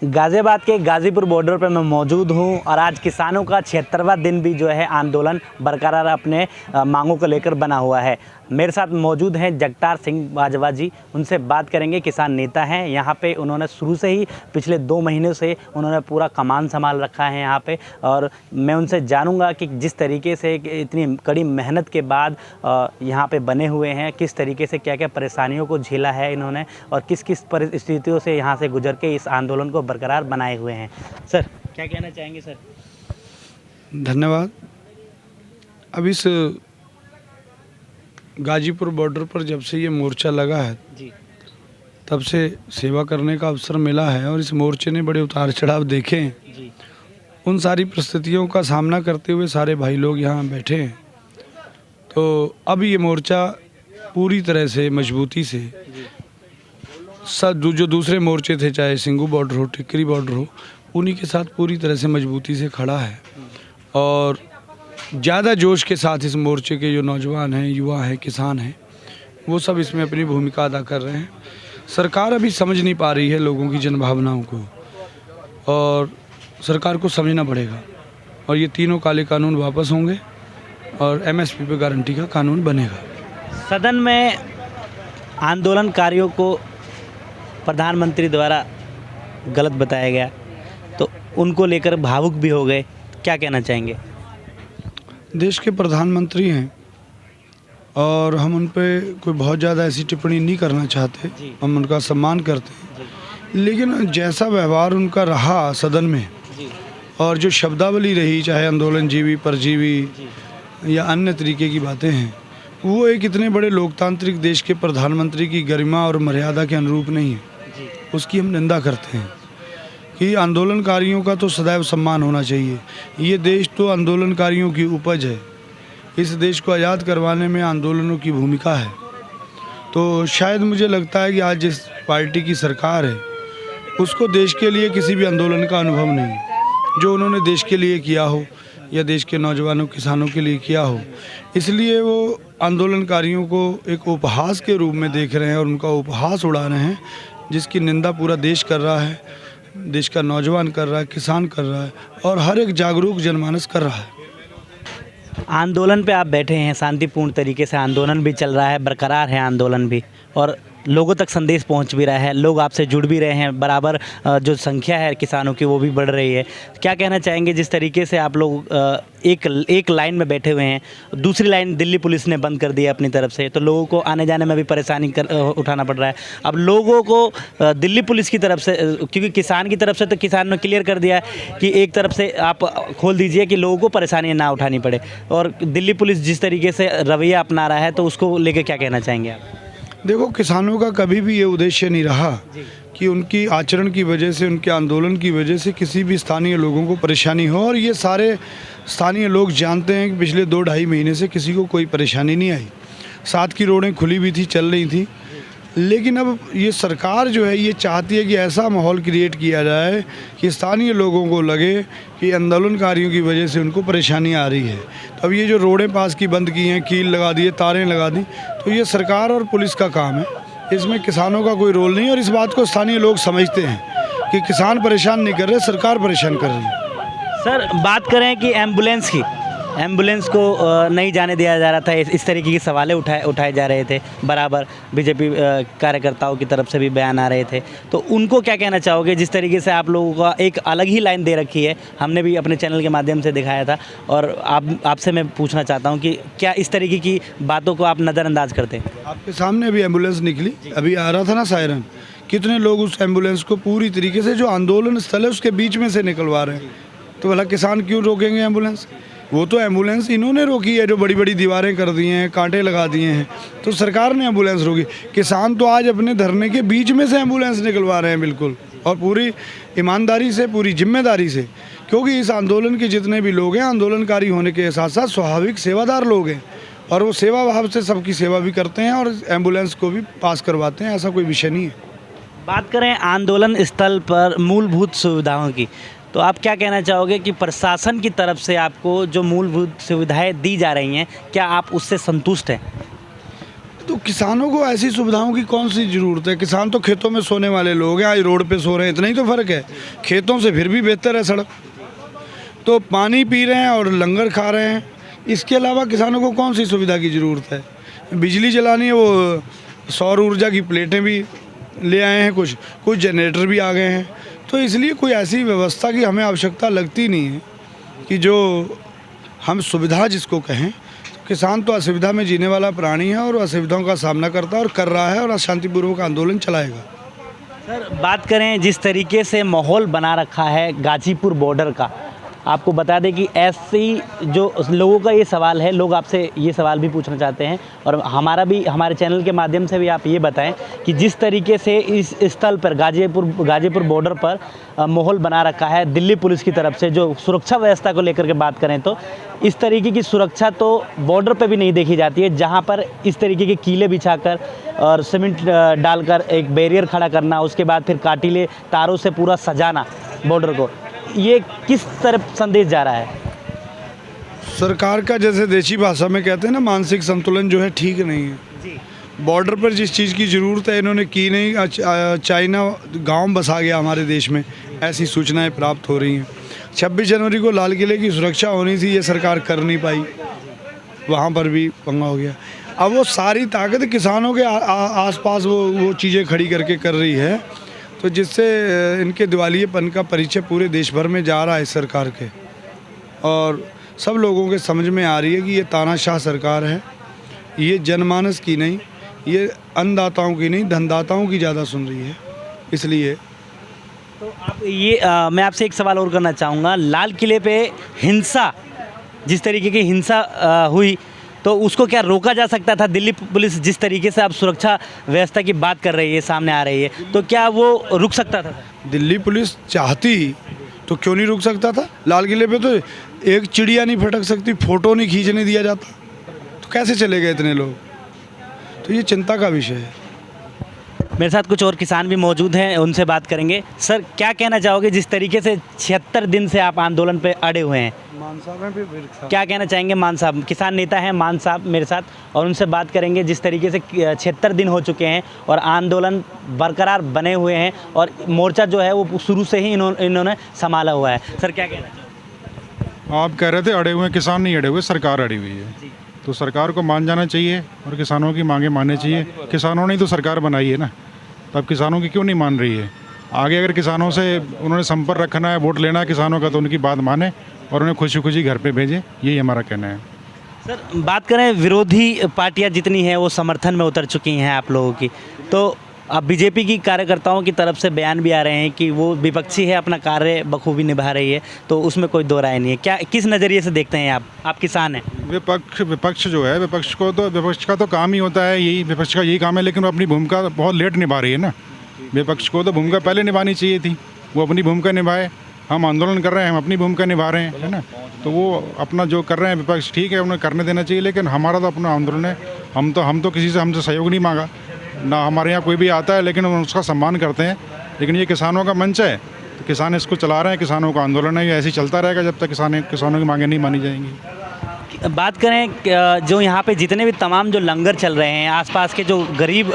गाज़ियाबाद के गाज़ीपुर बॉर्डर पर मैं मौजूद हूं और आज किसानों का 76वां दिन भी जो है आंदोलन बरकरार अपने मांगों को लेकर बना हुआ है। मेरे साथ मौजूद हैं जगतार सिंह बाजवा जी, उनसे बात करेंगे। किसान नेता हैं यहाँ पे, उन्होंने शुरू से ही पिछले 2 महीनों से उन्होंने पूरा कमान संभाल रखा है यहाँ पे, और मैं उनसे जानूँगा कि जिस तरीके से इतनी कड़ी मेहनत के बाद यहाँ पे बने हुए हैं, किस तरीके से क्या क्या परेशानियों को झेला है इन्होंने और किस किस परिस्थितियों से यहाँ से गुजर के इस आंदोलन को बरकरार बनाए हुए हैं। सर, क्या कहना चाहेंगे सर? धन्यवाद। अब इस गाजीपुर बॉर्डर पर जब से ये मोर्चा लगा है जी, तब से सेवा करने का अवसर मिला है और इस मोर्चे ने बड़े उतार चढ़ाव देखे हैं। जी, उन सारी परिस्थितियों का सामना करते हुए सारे भाई लोग यहाँ बैठे हैं। तो अब ये मोर्चा पूरी तरह से मजबूती से सब जो दूसरे मोर्चे थे, चाहे सिंगू बॉर्डर हो, टिकरी बॉर्डर हो, उन्हीं के साथ पूरी तरह से मजबूती से खड़ा है और ज़्यादा जोश के साथ इस मोर्चे के जो नौजवान हैं, युवा हैं, किसान हैं, वो सब इसमें अपनी भूमिका अदा कर रहे हैं। सरकार अभी समझ नहीं पा रही है लोगों की जनभावनाओं को, और सरकार को समझना पड़ेगा और ये तीनों काले कानून वापस होंगे और MSP पे गारंटी का कानून बनेगा। सदन में आंदोलनकारियों को प्रधानमंत्री द्वारा गलत बताया गया तो उनको लेकर भावुक भी हो गए, क्या कहना चाहेंगे? देश के प्रधानमंत्री हैं और हम उन पे कोई बहुत ज़्यादा ऐसी टिप्पणी नहीं करना चाहते, हम उनका सम्मान करते हैं, लेकिन जैसा व्यवहार उनका रहा सदन में और जो शब्दावली रही, चाहे आंदोलन जीवी, परजीवी या अन्य तरीके की बातें हैं, वो एक इतने बड़े लोकतांत्रिक देश के प्रधानमंत्री की गरिमा और मर्यादा के अनुरूप नहीं है। उसकी हम निंदा करते हैं कि आंदोलनकारियों का तो सदैव सम्मान होना चाहिए। ये देश तो आंदोलनकारियों की उपज है। इस देश को आज़ाद करवाने में आंदोलनों की भूमिका है। तो शायद मुझे लगता है कि आज जिस पार्टी की सरकार है उसको देश के लिए किसी भी आंदोलन का अनुभव नहीं है, जो उन्होंने देश के लिए किया हो या देश के नौजवानों किसानों के लिए किया हो, इसलिए वो आंदोलनकारियों को एक उपहास के रूप में देख रहे हैं और उनका उपहास उड़ा रहे हैं, जिसकी निंदा पूरा देश कर रहा है, देश का नौजवान कर रहा है, किसान कर रहा है और हर एक जागरूक जनमानस कर रहा है। आंदोलन पे आप बैठे हैं, शांतिपूर्ण तरीके से आंदोलन भी चल रहा है, बरकरार है आंदोलन भी, और लोगों तक संदेश पहुंच भी रहा है, लोग आपसे जुड़ भी रहे हैं, बराबर जो संख्या है किसानों की वो भी बढ़ रही है। क्या कहना चाहेंगे जिस तरीके से आप लोग एक लाइन में बैठे हुए हैं, दूसरी लाइन दिल्ली पुलिस ने बंद कर दी है अपनी तरफ से, तो लोगों को आने जाने में भी परेशानी उठाना पड़ रहा है। अब लोगों को दिल्ली पुलिस की तरफ से, क्योंकि किसान की तरफ से तो किसान ने क्लियर कर दिया है कि एक तरफ से आप खोल दीजिए कि लोगों को परेशानी ना उठानी पड़े, और दिल्ली पुलिस जिस तरीके से रवैया अपना रहा है तो उसको लेकर क्या कहना चाहेंगे आप? देखो, किसानों का कभी भी ये उद्देश्य नहीं रहा कि उनकी आचरण की वजह से, उनके आंदोलन की वजह से किसी भी स्थानीय लोगों को परेशानी हो, और ये सारे स्थानीय लोग जानते हैं कि पिछले 2-2.5 महीने से किसी को कोई परेशानी नहीं आई। 7 की रोडें खुली भी थी, चल रही थी, लेकिन अब ये सरकार जो है ये चाहती है कि ऐसा माहौल क्रिएट किया जाए कि स्थानीय लोगों को लगे कि आंदोलनकारियों की वजह से उनको परेशानी आ रही है। तो अब ये जो रोडें पास की बंद की हैं, कील लगा दिए, तारें लगा दी, तो ये सरकार और पुलिस का काम है, इसमें किसानों का कोई रोल नहीं। और इस बात को स्थानीय लोग समझते हैं कि किसान परेशान नहीं कर रहे, सरकार परेशान कर रही है। सर, बात करें कि एम्बुलेंस की, एम्बुलेंस को नहीं जाने दिया जा रहा था, इस तरीके की सवालें उठाए जा रहे थे, बराबर बीजेपी कार्यकर्ताओं की तरफ से भी बयान आ रहे थे, तो उनको क्या कहना चाहोगे? जिस तरीके से आप लोगों का एक अलग ही लाइन दे रखी है, हमने भी अपने चैनल के माध्यम से दिखाया था, और आपसे मैं पूछना चाहता हूं कि क्या इस तरीके की बातों को आप नज़रअंदाज करते हैं? आपके सामने अभी एम्बुलेंस निकली, अभी आ रहा था ना सायरन, कितने लोग उस एम्बुलेंस को पूरी तरीके से जो आंदोलन स्थल है उसके बीच में से निकलवा रहे हैं, तो भला किसान क्यों रोकेंगे एम्बुलेंस? वो तो एम्बुलेंस इन्होंने रोकी है, जो बड़ी बड़ी दीवारें कर दी हैं, कांटे लगा दिए हैं, तो सरकार ने एम्बुलेंस रोकी। किसान तो आज अपने धरने के बीच में से एम्बुलेंस निकलवा रहे हैं, बिल्कुल, और पूरी ईमानदारी से, पूरी जिम्मेदारी से, क्योंकि इस आंदोलन के जितने भी लोग हैं आंदोलनकारी होने के साथ साथ स्वाभाविक सेवादार लोग हैं, और वो सेवा भाव से सबकी सेवा भी करते हैं और एम्बुलेंस को भी पास करवाते हैं, ऐसा कोई विषय नहीं है। बात करें आंदोलन स्थल पर मूलभूत सुविधाओं की, तो आप क्या कहना चाहोगे कि प्रशासन की तरफ से आपको जो मूलभूत सुविधाएं दी जा रही हैं, क्या आप उससे संतुष्ट हैं? तो किसानों को ऐसी सुविधाओं की कौन सी ज़रूरत है? किसान तो खेतों में सोने वाले लोग हैं, आज रोड पे सो रहे हैं, इतना ही तो फ़र्क है। खेतों से फिर भी बेहतर है सड़क। तो पानी पी रहे हैं और लंगर खा रहे हैं, इसके अलावा किसानों को कौन सी सुविधा की ज़रूरत है? बिजली जलानी है, वो सौर ऊर्जा की प्लेटें भी ले आए हैं, कुछ जनरेटर भी आ गए हैं। तो इसलिए कोई ऐसी व्यवस्था की हमें आवश्यकता लगती नहीं है कि जो हम सुविधा जिसको कहें। किसान तो असुविधा में जीने वाला प्राणी है और असुविधाओं का सामना करता है और कर रहा है और शांतिपूर्वक आंदोलन चलाएगा। सर बात करें जिस तरीके से माहौल बना रखा है गाजीपुर बॉर्डर का, आपको बता दें कि ऐसी जो लोगों का ये सवाल है, लोग आपसे ये सवाल भी पूछना चाहते हैं और हमारे चैनल के माध्यम से भी आप ये बताएं कि जिस तरीके से इस स्थल पर गाजीपुर बॉर्डर पर माहौल बना रखा है दिल्ली पुलिस की तरफ से, जो सुरक्षा व्यवस्था को लेकर के बात करें तो इस तरीके की सुरक्षा तो बॉर्डर पे भी नहीं देखी जाती है, जहां पर इस तरीके के कीले बिछाकर और सीमेंट डालकर एक बैरियर खड़ा करना, उसके बाद फिर काटीले तारों से पूरा सजाना बॉर्डर को, ये किस तरफ संदेश जा रहा है? सरकार का जैसे देसी भाषा में कहते हैं ना, मानसिक संतुलन जो है ठीक नहीं है जी। बॉर्डर पर जिस चीज़ की ज़रूरत है इन्होंने की नहीं। चाइना गांव बसा गया हमारे देश में, ऐसी सूचनाएं प्राप्त हो रही हैं। 26 जनवरी को लाल किले की सुरक्षा होनी थी, ये सरकार कर नहीं पाई, वहाँ पर भी पंगा हो गया। अब वो सारी ताकत किसानों के आसपास वो चीज़ें खड़ी करके कर रही है, तो जिससे इनके दिवालियेपन का परिचय पूरे देश भर में जा रहा है सरकार के, और सब लोगों के समझ में आ रही है कि ये तानाशाह सरकार है, ये जनमानस की नहीं, ये अन्नदाताओं की नहीं, धनदाताओं की ज़्यादा सुन रही है। इसलिए तो आप ये मैं आपसे एक सवाल और करना चाहूँगा, लाल किले पे हिंसा, जिस तरीके की हिंसा हुई तो उसको क्या रोका जा सकता था? दिल्ली पुलिस जिस तरीके से आप सुरक्षा व्यवस्था की बात कर रही है, सामने आ रही है, तो क्या वो रुक सकता था? दिल्ली पुलिस चाहती तो क्यों नहीं रुक सकता था? लाल किले पे तो एक चिड़िया नहीं फटक सकती, फ़ोटो नहीं खींचने दिया जाता, तो कैसे चले गए इतने लोग? तो ये चिंता का विषय है। मेरे साथ कुछ और किसान भी मौजूद हैं, उनसे बात करेंगे। सर क्या कहना चाहोगे, जिस तरीके से 76 दिन से आप आंदोलन पे अड़े हुए हैं? मान साहब हैं, फिर क्या कहना चाहेंगे? मान साहब किसान नेता हैं, मान साहब मेरे साथ, और उनसे बात करेंगे। जिस तरीके से 76 दिन हो चुके हैं और आंदोलन बरकरार बने हुए हैं और मोर्चा जो है वो शुरू से ही इन्होंने संभाला हुआ है। सर क्या कहना चाहोगे? आप कह रहे थे अड़े हुए हैं, किसान नहीं अड़े हुए, सरकार अड़ी हुई है। तो सरकार को मान जाना चाहिए और किसानों की मांगे माननी चाहिए। किसानों ने ही तो सरकार बनाई है ना, तो अब किसानों की क्यों नहीं मान रही है? आगे अगर किसानों से उन्होंने संपर्क रखना है, वोट लेना है किसानों का, तो उनकी बात माने और उन्हें खुशी खुशी घर पे भेजें, यही हमारा कहना है। सर बात करें विरोधी पार्टियां जितनी हैं वो समर्थन में उतर चुकी हैं आप लोगों की, तो अब बीजेपी की कार्यकर्ताओं की तरफ से बयान भी आ रहे हैं कि वो विपक्षी है, अपना कार्य बखूबी निभा रही है, तो उसमें कोई दो राय नहीं है। क्या किस नज़रिए से देखते हैं आप किसान हैं? विपक्ष जो है, विपक्ष का तो काम ही होता है, यही विपक्ष का यही काम है, लेकिन वो अपनी भूमिका बहुत लेट निभा रही है ना। विपक्ष को तो भूमिका पहले निभानी चाहिए थी, वो अपनी भूमिका निभाए। हम आंदोलन कर रहे हैं, हम अपनी भूमिका निभा रहे हैं, है ना। तो वो अपना जो कर रहे हैं विपक्ष, ठीक है, उन्हें करने देना चाहिए, लेकिन हमारा तो अपना आंदोलन है। हम तो किसी से हमसे सहयोग नहीं मांगा ना, हमारे यहाँ कोई भी आता है लेकिन हम उसका सम्मान करते हैं। लेकिन ये किसानों का मंच है, तो किसान इसको चला रहे हैं, किसानों का आंदोलन है, ये ऐसे ही चलता रहेगा जब तक किसानों की मांगें नहीं मानी जाएंगी। बात करें जो यहाँ पे जितने भी तमाम जो लंगर चल रहे हैं, आसपास के जो गरीब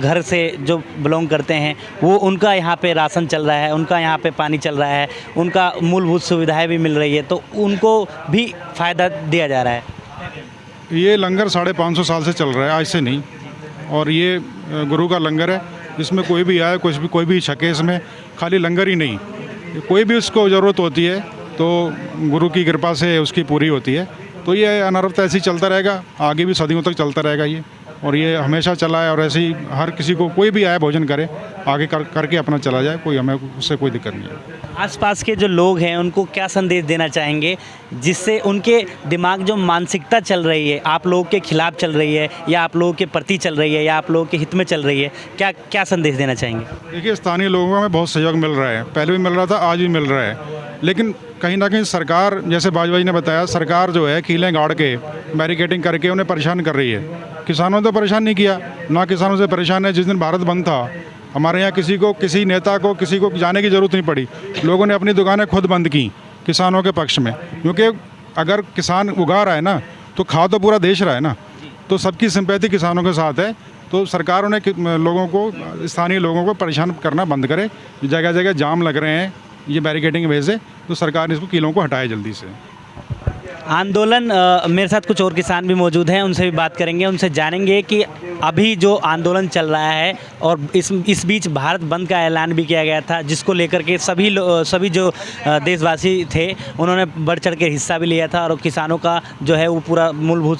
घर से जो बिलोंग करते हैं, वो उनका यहाँ पे राशन चल रहा है, उनका यहाँ पे पानी चल रहा है, उनका मूलभूत सुविधाएं भी मिल रही है, तो उनको भी फ़ायदा दिया जा रहा है। ये लंगर 550 साल से चल रहा है, आज से नहीं, और ये गुरु का लंगर है। इसमें कोई भी आए, कोई भी छके, इसमें खाली लंगर ही नहीं, कोई भी उसको ज़रूरत होती है तो गुरु की कृपा से उसकी पूरी होती है। तो ये अनवरत ऐसे ही चलता रहेगा, आगे भी सदियों तक चलता रहेगा ये, और ये हमेशा चला है। और ऐसे ही हर किसी को, कोई भी आए भोजन करे, आगे करके अपना चला जाए, कोई हमें उससे कोई दिक्कत नहीं है। आसपास के जो लोग हैं उनको क्या संदेश देना चाहेंगे, जिससे उनके दिमाग जो मानसिकता चल रही है आप लोगों के खिलाफ चल रही है, या आप लोगों के प्रति चल रही है, या आप लोगों के हित में चल रही है, क्या संदेश देना चाहेंगे? देखिए, स्थानीय लोगों का हमें बहुत सहयोग मिल रहा है, पहले भी मिल रहा था, आज भी मिल रहा है, लेकिन कहीं ना कहीं सरकार, जैसे बाजवा जी ने बताया, सरकार जो है कीलें गाड़ के, बैरिकेडिंग करके उन्हें परेशान कर रही है। किसानों तो परेशान नहीं किया ना, किसानों से परेशान है। जिस दिन भारत बंद था, हमारे यहाँ किसी नेता को, किसी को जाने की ज़रूरत नहीं पड़ी, लोगों ने अपनी दुकानें खुद बंद की किसानों के पक्ष में, क्योंकि अगर किसान उगा रहा है ना, तो खा तो पूरा देश रहा है ना। तो सबकी सिंपैथी किसानों के साथ है। तो सरकारों ने लोगों को, स्थानीय लोगों को परेशान करना बंद करे। जगह जगह जाम लग रहे हैं ये बैरिकेडिंग की वजह से, तो सरकार ने इसको किलों को हटाए जल्दी से। आंदोलन मेरे साथ कुछ और किसान भी मौजूद हैं, उनसे भी बात करेंगे, उनसे जानेंगे कि अभी जो आंदोलन चल रहा है और इस बीच भारत बंद का ऐलान भी किया गया था, जिसको लेकर के सभी जो देशवासी थे उन्होंने बढ़ चढ़ के हिस्सा भी लिया था और किसानों का जो है वो पूरा मूलभूत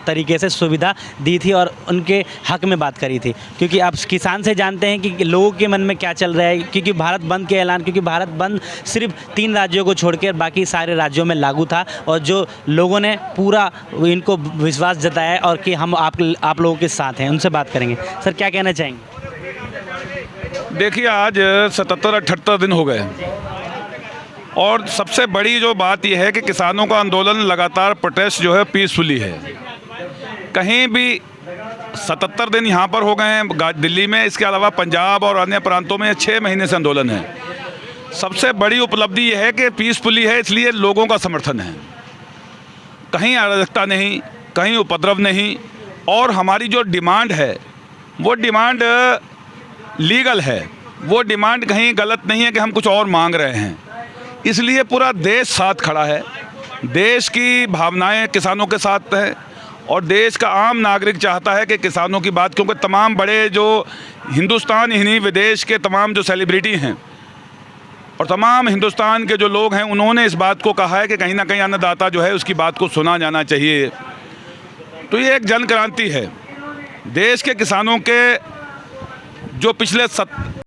तरीके से सुविधा दी थी और उनके हक में बात करी थी। क्योंकि आप किसान से जानते हैं कि लोगों के मन में क्या चल रहा है, क्योंकि भारत बंद के ऐलान, क्योंकि भारत बंद सिर्फ 3 राज्यों को छोड़कर बाकी सारे राज्यों में लागू था और जो लोगों ने पूरा इनको विश्वास जताया और कि हम आप लोगों के साथ हैं। उनसे बात करेंगे। सर, क्या कहना चाहेंगे? देखिए, आज 77-78 दिन हो गए और सबसे बड़ी जो बात यह है कि किसानों का आंदोलन लगातार प्रोटेस्ट जो है पीसफुली है। कहीं भी 77 दिन यहाँ पर हो गए हैं दिल्ली में, इसके अलावा पंजाब और अन्य प्रांतों में 6 महीने से आंदोलन है। सबसे बड़ी उपलब्धि यह है कि पीसफुली है, इसलिए लोगों का समर्थन है। कहीं अराजकता नहीं, कहीं उपद्रव नहीं, और हमारी जो डिमांड है वो डिमांड लीगल है, वो डिमांड कहीं गलत नहीं है कि हम कुछ और मांग रहे हैं। इसलिए पूरा देश साथ खड़ा है, देश की भावनाएं किसानों के साथ हैं और देश का आम नागरिक चाहता है कि किसानों की बात, क्योंकि तमाम बड़े जो हिंदुस्तान ही नहीं विदेश के तमाम जो सेलिब्रिटी हैं और तमाम हिंदुस्तान के जो लोग हैं उन्होंने इस बात को कहा है कि कहीं ना कहीं अन्नदाता जो है उसकी बात को सुना जाना चाहिए। तो ये एक जन क्रांति है। देश के किसानों के जो पिछले